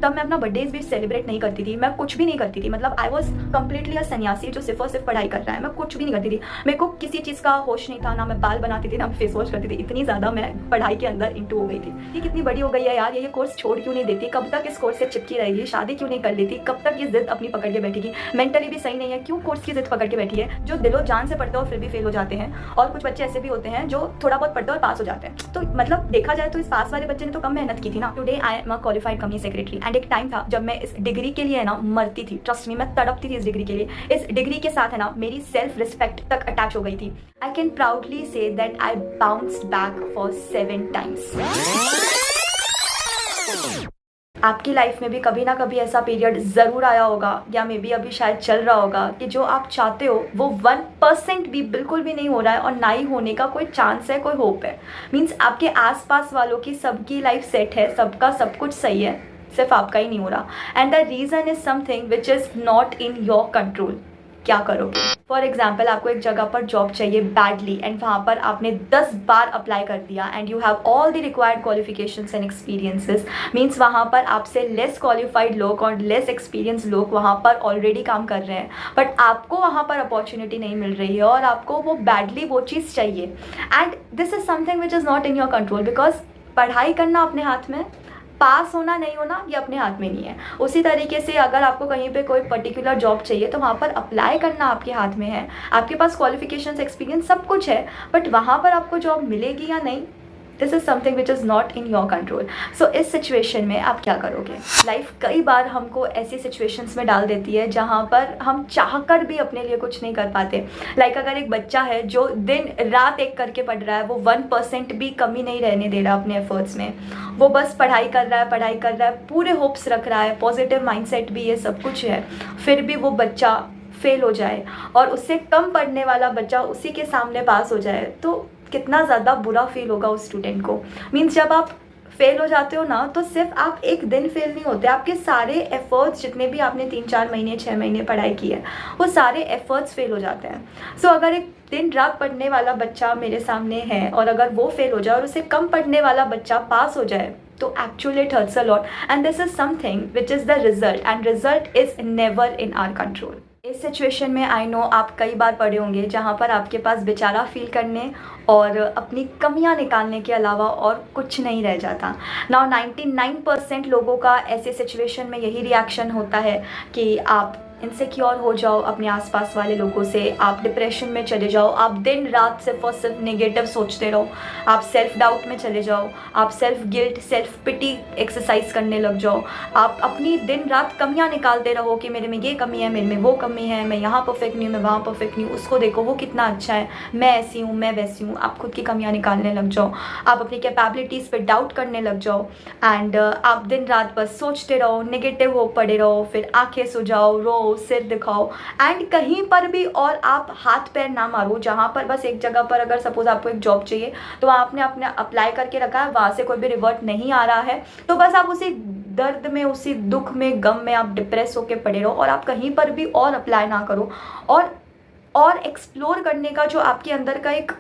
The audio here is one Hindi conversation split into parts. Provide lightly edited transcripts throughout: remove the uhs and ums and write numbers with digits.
तब मैं अपना बर्थडे भी सेलिब्रेट नहीं करती थी, मैं कुछ भी नहीं करती थी। मतलब आई वॉज कम्प्लीटली अ सन्यासी जो सिर्फ और सिर्फ पढ़ाई कर रहा है। मैं कुछ भी नहीं करती थी, मेरे को किसी चीज़ का होश नहीं था, ना मैं बाल बनाती थी, ना मैं फेस वॉश करती थी। इतनी ज़्यादा मैं पढ़ाई के अंदर इंटू हो गई थी। ये कितनी बड़ी हो गई है यार, ये कोर्स छोड़ क्यों नहीं देती, कब तक इस कोर्स से चिपकी रहेगी, शादी क्यों नहीं कर लेती, कब तक ये जिद अपनी पकड़ के बैठेगी, मेंटली भी सही नहीं है, क्यों कोर्स की जिद पकड़ के बैठी है। जो दिलो जान से पढ़ते हो फिर भी फेल हो जाते हैं, और कुछ बच्चे ऐसे भी होते हैं जो थोड़ा बहुत पढ़ते हैं और पास हो जाते हैं। तो मतलब देखा जाए तो इस पास वाले बच्चे ने तो कम मेहनत की थी ना। Today I am a qualified company secretary and एक टाइम था जब मैं इस डिग्री के लिए है ना मरती थी। ट्रस्ट मी, मैं तड़पती थी इस डिग्री के लिए। इस डिग्री के साथ है ना मेरी सेल्फ रिस्पेक्ट तक अटैच हो गई थी। I can proudly say that I bounced back for 7 times. आपकी लाइफ में भी कभी ना कभी ऐसा पीरियड ज़रूर आया होगा, या मे बी अभी शायद चल रहा होगा, कि जो आप चाहते हो वो 1% भी बिल्कुल भी नहीं हो रहा है, और ना ही होने का कोई चांस है, कोई होप है। मीन्स आपके आसपास वालों की सबकी लाइफ सेट है, सबका सब कुछ सही है, सिर्फ आपका ही नहीं हो रहा। And the reason is something which is not in your control. क्या करोगे? फॉर एग्जाम्पल, आपको एक जगह पर जॉब चाहिए बैडली, एंड वहाँ पर आपने 10 बार अप्लाई कर दिया, and you have all the required qualifications and experiences. Means वहाँ पर आपसे लेस क्वालिफाइड लोग और लेस एक्सपीरियंस लोग वहाँ पर ऑलरेडी काम कर रहे हैं, बट आपको वहाँ पर अपॉर्चुनिटी नहीं मिल रही है, और आपको वो बैडली वो चीज़ चाहिए। And this is something which is not in your control, because पढ़ाई करना अपने हाथ में, पास होना नहीं होना ये अपने हाथ में नहीं है। उसी तरीके से अगर आपको कहीं पे कोई पर्टिकुलर जॉब चाहिए तो वहाँ पर अप्लाई करना आपके हाथ में है, आपके पास क्वालिफिकेशंस, एक्सपीरियंस सब कुछ है, बट वहाँ पर आपको जॉब मिलेगी या नहीं, this is something which is not in your control. So इस सिचुएशन में आप क्या करोगे? लाइफ कई बार हमको ऐसी सिचुएशंस में डाल देती है जहाँ पर हम चाहकर भी अपने लिए कुछ नहीं कर पाते। लाइक अगर एक बच्चा है जो दिन रात एक करके पढ़ रहा है, वो 1% भी कमी नहीं रहने दे रहा अपने एफर्ट्स में, वो बस पढ़ाई कर रहा है, पूरे होप्स रख रहा है, पॉजिटिव माइंडसेट भी ये सब कुछ है, फिर भी वो बच्चा फेल हो जाए और उससे कम पढ़ने वाला बच्चा उसी के सामने पास हो जाए, तो कितना ज़्यादा बुरा फील होगा उस स्टूडेंट को। मीन्स जब आप फेल हो जाते हो ना, तो सिर्फ आप एक दिन फेल नहीं होते, आपके सारे एफर्ट्स जितने भी आपने 3-4 महीने 6 महीने पढ़ाई की है, वो सारे एफर्ट्स फेल हो जाते हैं। सो अगर एक दिन रात पढ़ने वाला बच्चा मेरे सामने है और अगर वो फेल हो जाए और उसे कम पढ़ने वाला बच्चा पास हो जाए, तो actually it hurts a lot, and this is something which is the result, and result is never in our control. इस सिचुएशन में आई नो आप कई बार पढ़े होंगे जहाँ पर आपके पास बेचारा फील करने और अपनी कमियां निकालने के अलावा और कुछ नहीं रह जाता। नाउ 99% लोगों का ऐसे सिचुएशन में यही रिएक्शन होता है कि आप इनसिक्योर हो जाओ अपने आसपास वाले लोगों से, आप डिप्रेशन में चले जाओ, आप दिन रात सिर्फ और सिर्फ नेगेटिव सोचते रहो, आप सेल्फ डाउट में चले जाओ, आप self guilt, self pity exercise करने लग जाओ, आप अपनी दिन रात कमियां निकालते रहो कि मेरे में ये कमी है, मेरे में वो कमी है, मैं यहाँ परफेक्ट नहीं हूँ, मैं वहाँ परफेक्ट नहीं हूँ, उसको देखो वो कितना अच्छा है, मैं ऐसी हूँ, मैं वैसी हूँ। आप खुद की कमियाँ निकालने लग जाओ, आप अपनी कैपेबिलिटीज़ पर डाउट करने लग जाओ, एंड आप दिन रात बस सोचते रहो, नेगेटिव हो पड़े रहो, फिर आंखें सुझाओ, रो, सिर दिखाओ, एंड कहीं पर भी और आप हाथ पैर ना मारो। जहाँ पर बस एक जगह पर अगर सपोज आपको एक जॉब चाहिए तो वहाँ आपने अपने अप्लाई करके रखा है, वहाँ से कोई भी रिवर्ट नहीं आ रहा है, तो बस आप उसी दर्द में, उसी दुख में, गम में आप डिप्रेस होकर पड़े रहो, और आप कहीं पर भी और अप्लाई ना करो, और एक्सप्लोर करने का जो आपके अंदर का एक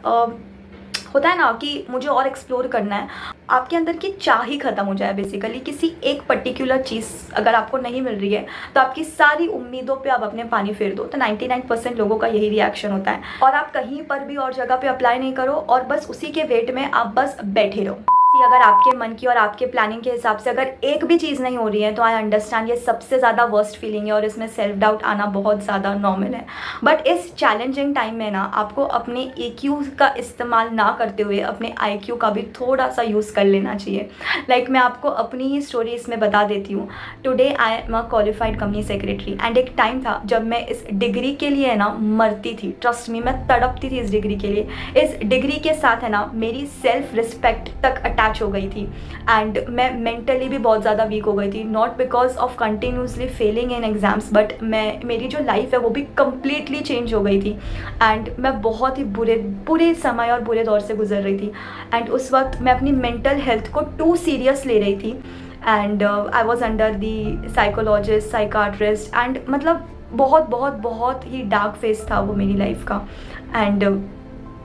होता है ना कि मुझे और एक्सप्लोर करना है, आपके अंदर की चाह ही ख़त्म हो जाए बेसिकली। किसी एक पर्टिकुलर चीज़ अगर आपको नहीं मिल रही है तो आपकी सारी उम्मीदों पे आप अपने पानी फेर दो। तो 99% लोगों का यही रिएक्शन होता है, और आप कहीं पर भी और जगह पे अप्लाई नहीं करो, और बस उसी के वेट में आप बस बैठे रहो। अगर आपके मन की और आपके प्लानिंग के हिसाब से अगर एक भी चीज़ नहीं हो रही है तो आई अंडरस्टैंड, ये सबसे ज़्यादा वर्स्ट फीलिंग है और इसमें सेल्फ डाउट आना बहुत ज़्यादा नॉर्मल है। बट इस चैलेंजिंग टाइम में ना आपको अपने EQ का इस्तेमाल ना करते हुए अपने IQ का भी थोड़ा सा यूज़ कर लेना चाहिए। लाइक मैं आपको अपनी ही स्टोरी इसमें बता देती हूँ। Today I am a qualified company secretary and एक टाइम था जब मैं इस डिग्री के लिए ना मरती थी। ट्रस्ट मी, मैं तड़पती थी इस डिग्री के लिए। इस डिग्री के साथ है ना मेरी सेल्फ रिस्पेक्ट तक अटैच हो गई थी, एंड मैं मेंटली भी बहुत ज़्यादा वीक हो गई थी, not because of continuously Fehling in exams, but मेरी जो लाइफ है वो भी कम्प्लीटली चेंज हो गई थी, एंड मैं बहुत ही बुरे समय और बुरे दौर से गुजर रही थी, एंड उस वक्त मैं अपनी मेंटल हेल्थ को टू सीरियस ले रही थी, and I was under the psychologist, psychiatrist, and मतलब बहुत बहुत बहुत ही डार्क फेज था वो मेरी लाइफ का। एंड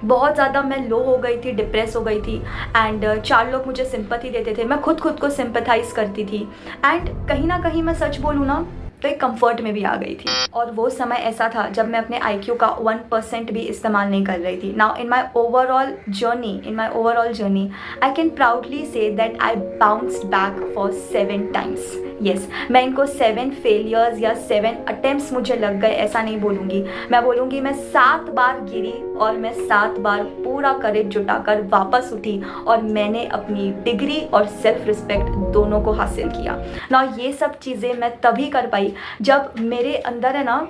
बहुत ज़्यादा मैं लो हो गई थी, डिप्रेस हो गई थी एंड 4 लोग मुझे सिंपैथी देते थे, मैं खुद को सिंपैथाइज़ करती थी एंड कहीं न कहीं मैं सच बोलूँ ना तो एक कंफर्ट में भी आ गई थी। और वो समय ऐसा था जब मैं अपने आईक्यू का 1% भी इस्तेमाल नहीं कर रही थी। Now in my overall journey I can proudly say that I bounced back for 7 times. Yes, मैं इनको 7 फेलियर्स या 7 अटेम्प्ट्स मुझे लग गए ऐसा नहीं बोलूँगी, मैं बोलूँगी मैं 7 बार गिरी और मैं 7 बार पूरा करेज जुटाकर वापस उठी और मैंने अपनी डिग्री और सेल्फ रिस्पेक्ट दोनों को हासिल किया ना। ये सब चीज़ें मैं तभी कर पाई जब मेरे अंदर है ना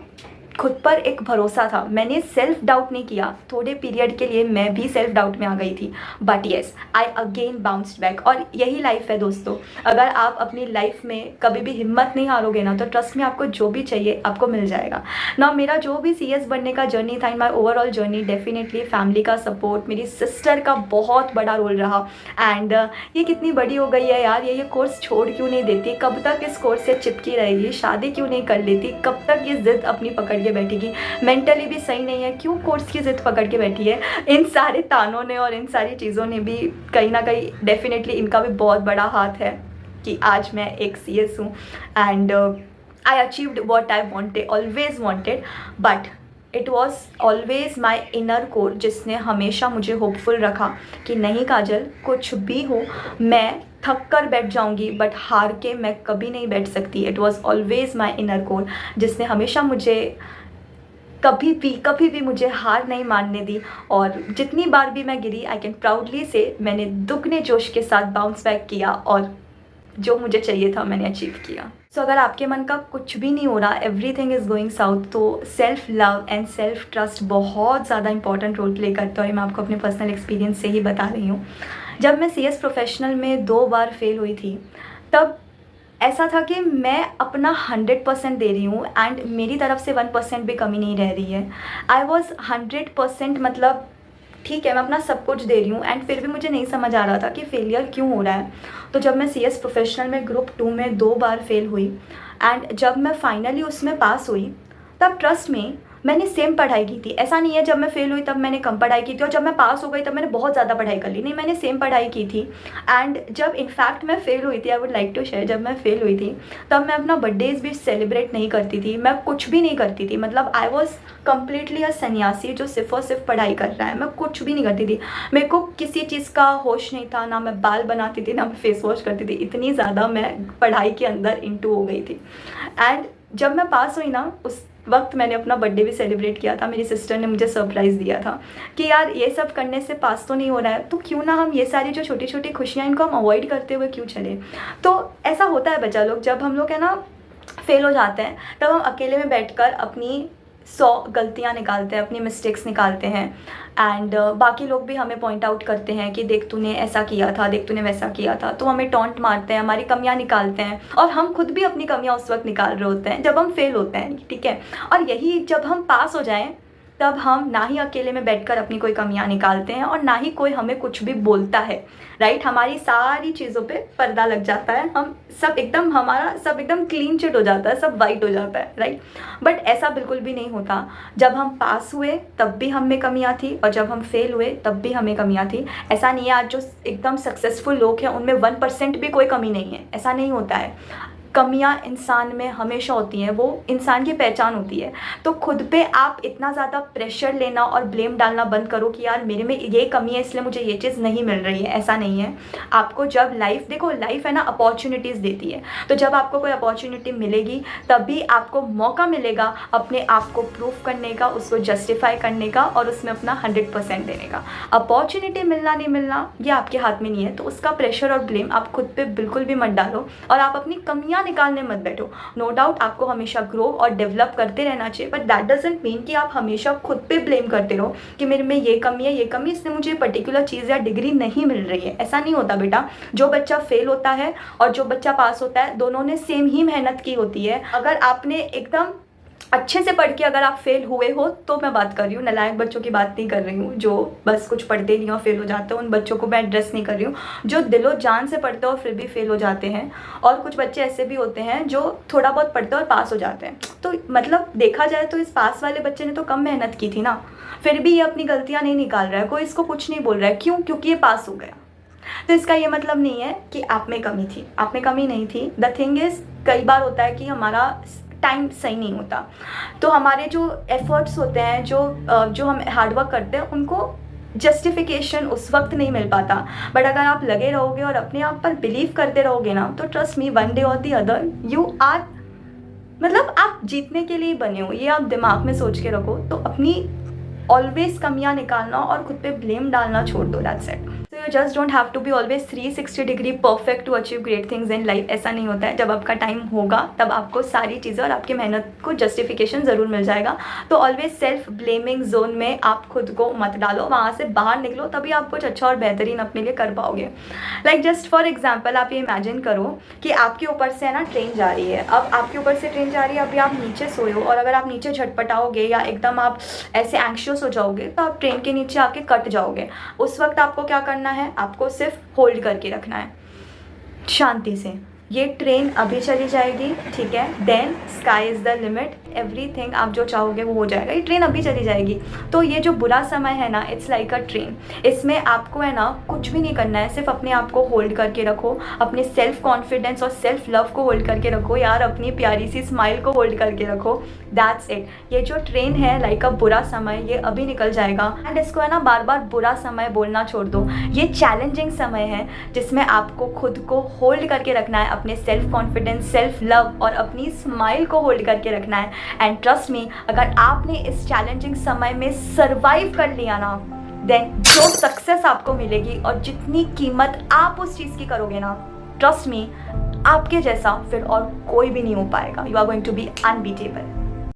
खुद पर एक भरोसा था। मैंने सेल्फ डाउट नहीं किया, थोड़े पीरियड के लिए मैं भी सेल्फ डाउट में आ गई थी, but yes I again bounced back. और यही लाइफ है दोस्तों, अगर आप अपनी लाइफ में कभी भी हिम्मत नहीं हारोगे ना तो ट्रस्ट में आपको जो भी चाहिए आपको मिल जाएगा ना। मेरा जो भी CS बनने का जर्नी था, in my overall journey, definitely family का सपोर्ट, मेरी सिस्टर का बहुत बड़ा रोल रहा। एंड ये कितनी बड़ी हो गई है यार, ये कोर्स छोड़ क्यों नहीं देती, कब तक इस कोर्स से चिपकी रहेगी, शादी क्यों नहीं कर लेती, कब तक ये जिद अपनी पकड़ के बैठेगी, मेंटली भी सही नहीं है, क्यों कोर्स की जिद पकड़ के बैठी है। इन सारे तानों ने और इन सारी चीज़ों ने भी कहीं ना कहीं डेफिनेटली इनका भी बहुत बड़ा हाथ है कि आज मैं एक CS हूँ and I achieved what I wanted, always wanted, but it was always my inner core जिसने हमेशा मुझे होपफुल रखा कि नहीं काजल, कुछ भी हो, मैं थक कर बैठ जाऊंगी बट हार के मैं कभी नहीं बैठ सकती। It was always my inner core जिसने हमेशा मुझे कभी भी मुझे हार नहीं मानने दी। और जितनी बार भी मैं गिरी, आई कैन प्राउडली से मैंने दुगने जोश के साथ बाउंस बैक किया और जो मुझे चाहिए था मैंने अचीव किया। सो अगर आपके मन का कुछ भी नहीं हो रहा, एवरीथिंग इज़ गोइंग साउथ, तो self love and self trust बहुत ज़्यादा इंपॉर्टेंट रोल प्ले करता है। मैं आपको अपने पर्सनल एक्सपीरियंस से ही बता रही हूँ। जब मैं CS प्रोफेशनल में 2 बार फेल हुई थी, तब ऐसा था कि मैं अपना 100% दे रही हूँ एंड मेरी तरफ से 1% भी कमी नहीं रह रही है। आई वॉज 100%, मतलब ठीक है मैं अपना सब कुछ दे रही हूँ एंड फिर भी मुझे नहीं समझ आ रहा था कि फेलियर क्यों हो रहा है। तो जब मैं CS प्रोफेशनल में ग्रुप 2 में 2 बार फेल हुई एंड जब मैं फाइनली उसमें पास हुई, तब ट्रस्ट में मैंने सेम पढ़ाई की थी। ऐसा नहीं है जब मैं फेल हुई तब मैंने कम पढ़ाई की थी और जब मैं पास हो गई तब मैंने बहुत ज़्यादा पढ़ाई कर ली, नहीं, मैंने सेम पढ़ाई की थी। एंड जब इनफैक्ट मैं फेल हुई थी, I would like to share, जब मैं फेल हुई थी तब मैं अपना बर्थडेज भी सेलिब्रेट नहीं करती थी, मैं कुछ भी नहीं करती थी। मतलब आई वॉज कम्प्लीटली अ सन्यासी जो सिर्फ और सिर्फ पढ़ाई कर रहा है, मैं कुछ भी नहीं करती थी। मेरे को किसी चीज़ का होश नहीं था, ना मैं बाल बनाती थी, ना मैं फेस वॉश करती थी, इतनी ज़्यादा मैं पढ़ाई के अंदर इंटू हो गई थी। एंड जब मैं पास हुई ना, उस वक्त मैंने अपना बर्थडे भी सेलिब्रेट किया था। मेरी सिस्टर ने मुझे सरप्राइज़ दिया था कि यार ये सब करने से पास तो नहीं हो रहा है, तो क्यों ना हम ये सारी जो छोटी छोटी खुशियाँ इनको हम अवॉइड करते हुए क्यों चले। तो ऐसा होता है बच्चा लोग, जब हम लोग है ना फेल हो जाते हैं तब हम अकेले में बैठकर अपनी 100 गलतियाँ निकालते हैं, अपनी मिस्टेक्स निकालते हैं एंड बाकी लोग भी हमें पॉइंट आउट करते हैं कि देख तूने ऐसा किया था, देख तूने वैसा किया था, तो हमें टॉन्ट मारते हैं, हमारी कमियां निकालते हैं और हम खुद भी अपनी कमियां उस वक्त निकाल रहे होते हैं जब हम फेल होते हैं, ठीक है। और यही जब हम पास हो जाएं तब हम ना ही अकेले में बैठकर अपनी कोई कमियां निकालते हैं और ना ही कोई हमें कुछ भी बोलता है, राइट। हमारी सारी चीज़ों पे पर्दा लग जाता है, हम सब एकदम, हमारा सब एकदम क्लीन चिट हो जाता है, सब वाइट हो जाता है, राइट। बट ऐसा बिल्कुल भी नहीं होता। जब हम पास हुए तब भी हम में कमियां थी और जब हम फेल हुए तब भी हमें कमियां थी। ऐसा नहीं है आज जो एकदम सक्सेसफुल लोग हैं उनमें 1% भी कोई कमी नहीं है, ऐसा नहीं होता है। कमियां इंसान में हमेशा होती हैं, वो इंसान की पहचान होती है। तो खुद पे आप इतना ज़्यादा प्रेशर लेना और ब्लेम डालना बंद करो कि यार मेरे में ये कमी है इसलिए मुझे ये चीज़ नहीं मिल रही है, ऐसा नहीं है। आपको जब लाइफ, देखो लाइफ है ना अपॉर्चुनिटीज़ देती है, तो जब आपको कोई अपॉर्चुनिटी मिलेगी तभी आपको मौका मिलेगा अपने आप को प्रूव करने का, उसको जस्टिफाई करने का और उसमें अपना 100% देने का। अपॉर्चुनिटी मिलना नहीं मिलना ये आपके हाथ में नहीं है, तो उसका प्रेशर और ब्लेम आप खुद पे बिल्कुल भी मत डालो और आप अपनी कमियां निकालने मत बैठो। नो डाउट आपको हमेशा ग्रो और डेवलप करते रहना चाहिए, बट दैट डजंट मीन कि आप हमेशा खुद पे ब्लेम करते रहो कि मेरे में ये कमी है, ये कमी, इसलिए मुझे पर्टिकुलर चीज़ या डिग्री नहीं मिल रही है। ऐसा नहीं होता बेटा। जो बच्चा फेल होता है और जो बच्चा पास होता है, दोनों ने सेम ही मेहनत की होती है। अगर आपने एकदम अच्छे से पढ़ के अगर आप फेल हुए हो तो मैं बात कर रही हूँ, नालायक बच्चों की बात नहीं कर रही हूँ, जो बस कुछ पढ़ते नहीं और फेल हो जाते हैं, उन बच्चों को मैं एड्रेस नहीं कर रही हूँ। जो दिलो जान से पढ़ते हो और फिर भी फेल हो जाते हैं, और कुछ बच्चे ऐसे भी होते हैं जो थोड़ा बहुत पढ़ते हैं और पास हो जाते हैं। तो मतलब देखा जाए तो इस पास वाले बच्चे ने तो कम मेहनत की थी ना, फिर भी ये अपनी गलतियाँ नहीं निकाल रहा है, कोई इसको कुछ नहीं बोल रहा है। क्यों? क्योंकि ये पास हो गया। तो इसका ये मतलब नहीं है कि आप में कमी थी, आप में कमी नहीं थी। द थिंग इज़, कई बार होता है कि हमारा टाइम सही नहीं होता, तो हमारे जो एफर्ट्स होते हैं, जो हम हार्डवर्क करते हैं, उनको जस्टिफिकेशन उस वक्त नहीं मिल पाता। बट अगर आप लगे रहोगे और अपने आप पर बिलीव करते रहोगे ना, तो ट्रस्ट मी, वन डे और द अदर यू आर, मतलब आप जीतने के लिए बने हो, ये आप दिमाग में सोच के रखो। तो अपनी ऑलवेज कमियां निकालना और खुद पे ब्लेम डालना छोड़ दो, that's it. So you just don't have to be always 360 degree perfect to achieve great things in life. ऐसा नहीं होता है। जब आपका टाइम होगा तब आपको सारी चीज़ें और आपकी मेहनत को जस्टिफिकेशन ज़रूर मिल जाएगा। तो ऑलवेज सेल्फ ब्लेमिंग जोन में आप खुद को मत डालो, वहाँ से बाहर निकलो, तभी आप कुछ अच्छा और बेहतरीन अपने लिए कर पाओगे। लाइक जस्ट फॉर एग्जाम्पल, आप ये इमेजिन करो कि आपके ऊपर से है ना ट्रेन जा रही है। अब आपके ऊपर से ट्रेन जा रही है, अभी आप नीचे सोए हो, और अगर आप नीचे झटपटाओगे या एकदम आप ऐसे एंक्शियस हो जाओगे तो आप ट्रेन के नीचे आके कट जाओगे। उस वक्त आपको क्या करना है? आपको सिर्फ होल्ड करके रखना है शांति से। ये ट्रेन अभी चली जाएगी, ठीक है, then sky is the limit, everything आप जो चाहोगे वो हो जाएगा। ये ट्रेन अभी चली जाएगी। तो ये जो बुरा समय है ना, इट्स लाइक अ ट्रेन। इसमें आपको है ना कुछ भी नहीं करना है, सिर्फ अपने आप को होल्ड करके रखो, अपने सेल्फ कॉन्फिडेंस और सेल्फ लव को होल्ड करके रखो यार, अपनी प्यारी सी स्माइल को होल्ड करके रखो, दैट्स इट। ये जो ट्रेन है लाइक अ बुरा समय, ये अभी निकल जाएगा। एंड इसको है ना बार बार बुरा समय बोलना छोड़ दो। ये चैलेंजिंग समय है जिसमें आपको खुद को होल्ड करके रखना है, अपने सेल्फ कॉन्फिडेंस, सेल्फ लव और अपनी स्माइल को होल्ड करके रखना है। एंड ट्रस्ट मी, अगर आपने इस चैलेंजिंग समय में सर्वाइव कर लिया ना, देन जो सक्सेस आपको मिलेगी और जितनी कीमत आप उस चीज़ की करोगे ना, ट्रस्ट मी, आपके जैसा फिर और कोई भी नहीं हो पाएगा। You are going to be unbeatable.